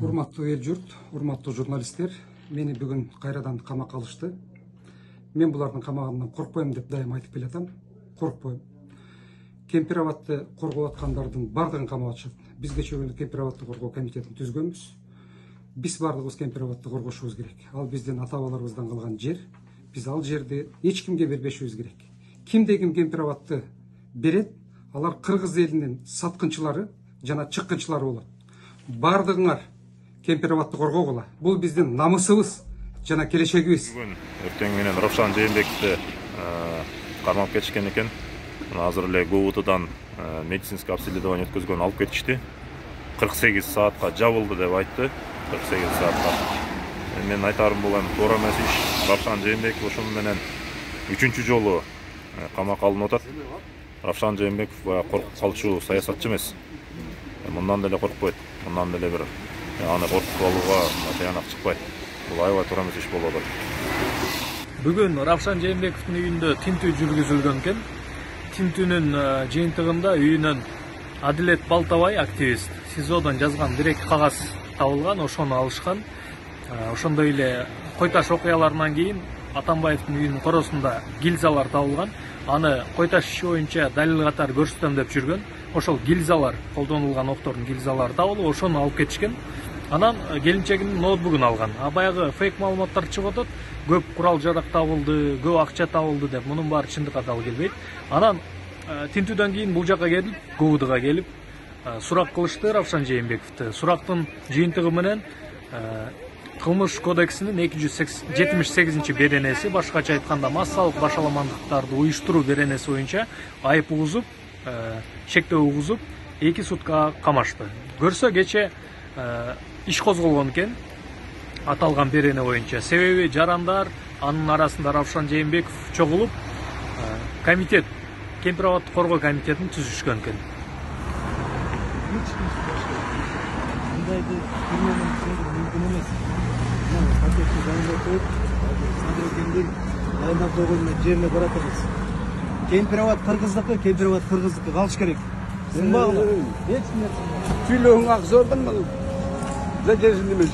Урматтуу эл журт, урматтуу журналисттер, мени бүгүн кайрадан камакка алышты. Мен булардын камагынан коркпойм деп дайым айтып келатам. Коркпойм. Кемпир абадты коргоп аткандардын бардыгын камап атышат. Биз кечээ күнү Кемпир абадты коргоо комитетин түзгөнбүз. Биз бардыгыбыз Кемпир абадты коргошубуз керек. Ал биздин ата бабаларыбыздан калган жер. Биз ал жерди эч кимге бербешибиз керек. Кимде ким Кемпир абадты берет, алар кыргыз элинин саткынчылары жана чыккынчылары болот. Бардыгыңар Кемпир абадты коргогула. Бул биздин намысыбыз жана келечегибиз. Бүгүн эртең менен Равшан Жээнбековди кармап кетишкен экен. Азыр эле ГУТдан медицинский обследование өткөзгөн алып кетишти. 48 саатка жабылды деп айтты. 48 саатка. Мен айтарым бул эми туура эмес иш. Равшан Жээнбеков ошону менен 3-чү жолу камакка алынып атат. Равшан Жээнбеков коркуп калчу саясатчы эмес. Мындан деле коркпойт. Мындан деле бир аны коркутуп алууга таянак чыкпайт. Бул аябай туура эмес иш болуп атат. Бүгүн Равшан Жээнбековдун үйүндө тинтүү жүргүзүлгөн экен. Тинтүүнүн жыйынтыгында үйүнөн Адилет Балтабай, активист, СИЗОдон жазган 1-2 кагаз табылган, ошону алышкан. Ошондой эле Кой Таш окуяларынан кийин Атамбаевдин үйүнүн коросунда гильзалар табылган. Аны Кой Таш иши боюнча далил катары көрсөтөм деп жүргөн. Ошол гильзалар, колдонулган октордун гильзалары табылып, ошону алып кетишкен. Анан келинчегинин ноутбугун алган. Баягы фейк маалыматтар чыгып атат. Көп курал жарак табылды, көп акча табылды деп. Мунун баары чындыкка дал келбейт. Анан тинтүүдөн кийин бул жака келип, ГУДга келип, сурак кылышты Равшан Жээнбековду. Сурактын жыйынтыгы менен Кылмыш кодексинин 278 беренеси, башкача айтканда массалык башаламандыктарды уюштуруу беренеси боюнча айып угузуп, шектөө угузуп, 2 сутка камашты. Көрсө кече иш козголгон экен аталган берене боюнча. Себеби жарандар, анын арасында Равшан Жээнбеков чогулуп, комитет, Кемпир абадты коргоо комитетин түзүшкөн экен. Кемпир абад кыргыздыкы, Кемпир абад кыргыздыкы калыш керек. Сүйлөң ак зордун муну. Зачем эмес?